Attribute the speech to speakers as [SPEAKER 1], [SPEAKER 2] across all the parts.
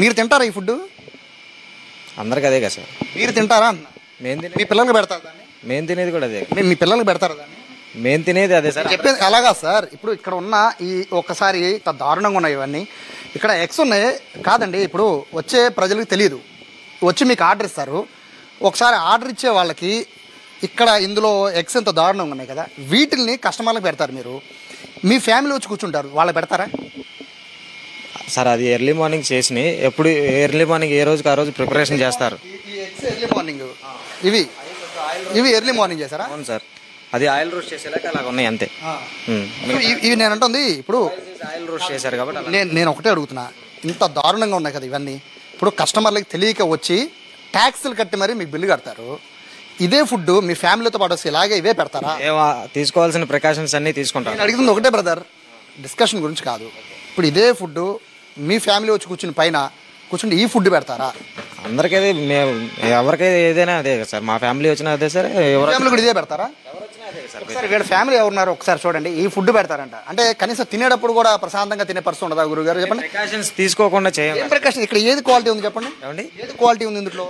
[SPEAKER 1] మీరు తింటారా ఈ ఫుడ్?
[SPEAKER 2] అందరికి అదే కదా సార్.
[SPEAKER 1] మీరు తింటారా అన్న? మీ పిల్లలకి పెడతారు దాన్ని?
[SPEAKER 2] మేము తినేది కూడా అదే.
[SPEAKER 1] మీ పిల్లలకి పెడతారా దాన్ని?
[SPEAKER 2] మేము తినేది అదే సార్.
[SPEAKER 1] చెప్పేది అలాగా సార్. ఇప్పుడు ఇక్కడ ఉన్న ఈ ఒక్కసారి దారుణంగా ఉన్నాయి ఇవన్నీ. ఇక్కడ ఎగ్స్ ఉన్నాయి కాదండి, ఇప్పుడు వచ్చే ప్రజలకు తెలియదు, వచ్చి మీకు ఆర్డర్ ఇస్తారు. ఒకసారి ఆర్డర్ ఇచ్చే వాళ్ళకి ఇక్కడ ఇందులో ఎగ్స్ ఎంత దారుణంగా ఉన్నాయి కదా, వీటిల్ని కస్టమర్లకు పెడతారు. మీరు మీ ఫ్యామిలీ వచ్చి కూర్చుంటారు, వాళ్ళకి పెడతారా
[SPEAKER 2] సార్? అది ఎర్లీ మార్నింగ్ చేసి ఎప్పుడు ఎర్లీ మార్నింగ్ ఏ రోజుకి ఆ రోజు ప్రిపరేషన్ చేస్తారు.
[SPEAKER 1] ఈ ఎగ్స్ ఎర్లీ మార్నింగ్ ఇవి ఎర్లీ మార్నింగ్ చేస్తారా?
[SPEAKER 2] అవును సార్, అది ఆయిల్ రోస్ట్ చేసేలాగా అలాగ ఉన్నాయి అంతే.
[SPEAKER 1] ఇవి నేను అంటుంది ఇప్పుడు
[SPEAKER 2] ఆయిల్ రోస్ట్ చేశారు కాబట్టి
[SPEAKER 1] నేను ఒకటే అడుగుతున్నా, ఇంత దారుణంగా ఉన్నాయి కదా ఇవన్నీ. ఇప్పుడు కస్టమర్లకి తెలియక వచ్చి ట్యాక్స్లు కట్టి మరీ మీకు బిల్లు కడతారు. ఇదే ఫుడ్ మీ ఫ్యామిలీతో పాటు వస్తే ఇలాగే ఇవే పెడతారా?
[SPEAKER 2] తీసుకోవాల్సిన ప్రికాషన్స్ అన్ని తీసుకుంటారు.
[SPEAKER 1] నేను అడుగుతుంది ఒకటే బ్రదర్, డిస్కషన్ గురించి కాదు. ఇప్పుడు ఇదే ఫుడ్ మీ ఫ్యామిలీ వచ్చి కూర్చుని ఈ ఫుడ్ పెడతారా?
[SPEAKER 2] అందరికీ మేము ఎవరికైతే ఏదైనా అదే కదా సార్. మా ఫ్యామిలీ వచ్చినా అదే సార్. ఎవరి
[SPEAKER 1] ఫ్యామిలీ కూడా ఇదే పెడతారా? ఒకసారి వీళ్ళ ఫ్యామిలీ ఎవరున్నారు ఒకసారి చూడండి. ఈ ఫుడ్ పెడతారంట అంటే కనీసం తినేటప్పుడు కూడా ప్రశాంతంగా తినే పరిస్థితి ఉండదా గురుగారు? చెప్పండి.
[SPEAKER 2] ప్రికాషన్స్ తీసుకోకుండా చేయాలి.
[SPEAKER 1] ప్రికాషన్ ఇక్కడ ఏది క్వాలిటీ ఉంది చెప్పండి.
[SPEAKER 2] ఏమండి
[SPEAKER 1] ఏది క్వాలిటీ ఉంది ఇందులో?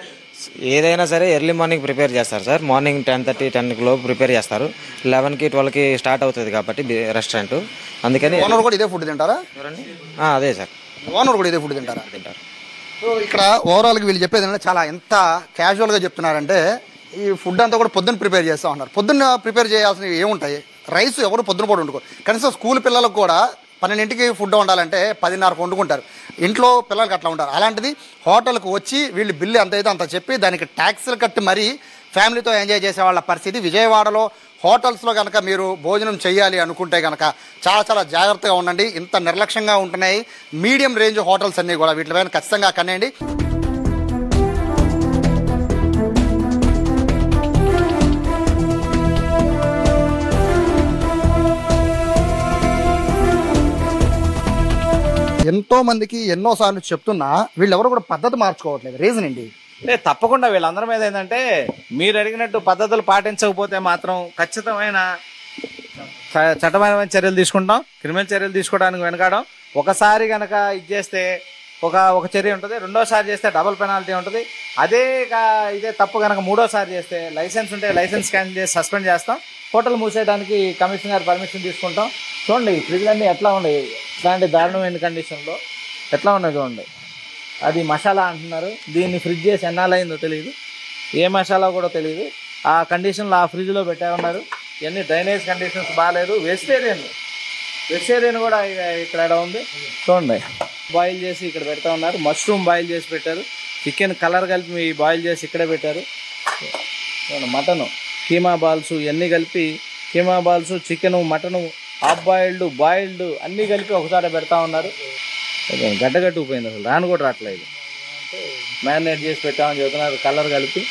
[SPEAKER 2] ఏదైనా సరే ఎర్లీ మార్నింగ్ ప్రిపేర్ చేస్తారు సార్. మార్నింగ్ 10:30, 10 లోపు ప్రిపేర్ చేస్తారు. 11కి 12కి స్టార్ట్ అవుతుంది కాబట్టి రెస్టారెంట్. అందుకని
[SPEAKER 1] ఓనర్ కూడా ఇదే ఫుడ్ తింటారా?
[SPEAKER 2] చూడండి అదే సార్,
[SPEAKER 1] ఓనర్ కూడా ఇదే ఫుడ్ తింటారు. సో ఇక్కడ ఓవరాల్గా వీళ్ళు చెప్పేది ఏంటంటే చాలా ఎంత క్యాజువల్గా చెప్తున్నారంటే, ఈ ఫుడ్ అంతా కూడా పొద్దున్న ప్రిపేర్ చేస్తూ ఉన్నారు. పొద్దున్న ప్రిపేర్ చేయాల్సినవి ఏముంటాయి? రైస్ ఎవరు పొద్దున పూట వండుకోరు. కనీసం స్కూల్ పిల్లలకు కూడా 12ంటికి ఫుడ్ వండాలంటే 10:30కు వండుకుంటారు. ఇంట్లో పిల్లలకి అట్లా ఉంటారు. అలాంటిది హోటల్కి వచ్చి వీళ్ళు బిల్లు ఎంత అయితే అంత చెప్పి దానికి ట్యాక్స్లు కట్టి మరీ ఫ్యామిలీతో ఎంజాయ్ చేసే వాళ్ళ పరిస్థితి. విజయవాడలో హోటల్స్లో కనుక మీరు భోజనం చేయాలి అనుకుంటే కనుక చాలా చాలా జాగ్రత్తగా ఉండండి. ఇంత నిర్లక్ష్యంగా ఉంటున్నాయి మీడియం రేంజ్ హోటల్స్ అన్నీ కూడా. వీటిపైన ఖచ్చితంగా కనేయండి. ఎంతో మందికి ఎన్నోసార్లు చెప్తున్నా వీళ్ళెవరు కూడా పద్ధతి మార్చుకోవట్లేదు. రీజన్ ఏంటి?
[SPEAKER 3] తప్పకుండా వీళ్ళందరి మీద ఏంటంటే, మీరు అడిగినట్టు పద్ధతులు పాటించకపోతే మాత్రం ఖచ్చితమైన చట్టపరమైన చర్యలు తీసుకుంటాం. క్రిమినల్ చర్యలు తీసుకోవడానికి వెనకాడం. ఒకసారి కనుక ఇది చేస్తే ఒక చర్య ఉంటుంది, రెండోసారి చేస్తే డబుల్ పెనాల్టీ ఉంటుంది. ఇదే తప్పు కనుక మూడోసారి చేస్తే లైసెన్స్ ఉంటే లైసెన్స్ క్యాన్సిల్ చేసి సస్పెండ్ చేస్తాం. హోటల్ మూసేయడానికి కమిషనర్ గారు పర్మిషన్ తీసుకుంటాం. చూడండి ఈ ఫ్రిడ్జ్లన్నీ ఎట్లా ఉన్నాయి, ఇట్లాంటి దారుణమైన కండిషన్లో ఎట్లా ఉన్నాయి చూడండి. అది మసాలా అంటున్నారు, దీన్ని ఫ్రిడ్జ్ చేసి ఎన్నాళ్ళైందో తెలియదు, ఏ మసాలా కూడా తెలియదు. ఆ కండిషన్లో ఆ ఫ్రిడ్జ్లో పెట్టే ఉన్నారు. ఇవన్నీ డ్రైనేజ్ కండిషన్స్ బాగాలేదు. వెజిటేరియన్ కూడా ఇక్కడ ఉంది చూడండి. బాయిల్ చేసి ఇక్కడ పెడతా ఉన్నారు. మష్రూమ్ బాయిల్ చేసి పెట్టారు. చికెన్ కలర్ కలిపి బాయిల్ చేసి ఇక్కడే పెట్టారు. మటను కీమా బాల్స్ ఇవన్నీ కలిపి, keema balls, chicken, mutton, half boiled అన్నీ కలిపి ఒకసారి పెడతా ఉన్నారు. గడ్డగట్టుకుపోయింది, అసలు రాను కూడా రావట్లేదు. మ్యారినేట్ చేసి పెట్టామని చెబుతున్నారు కలర్ కలిపి.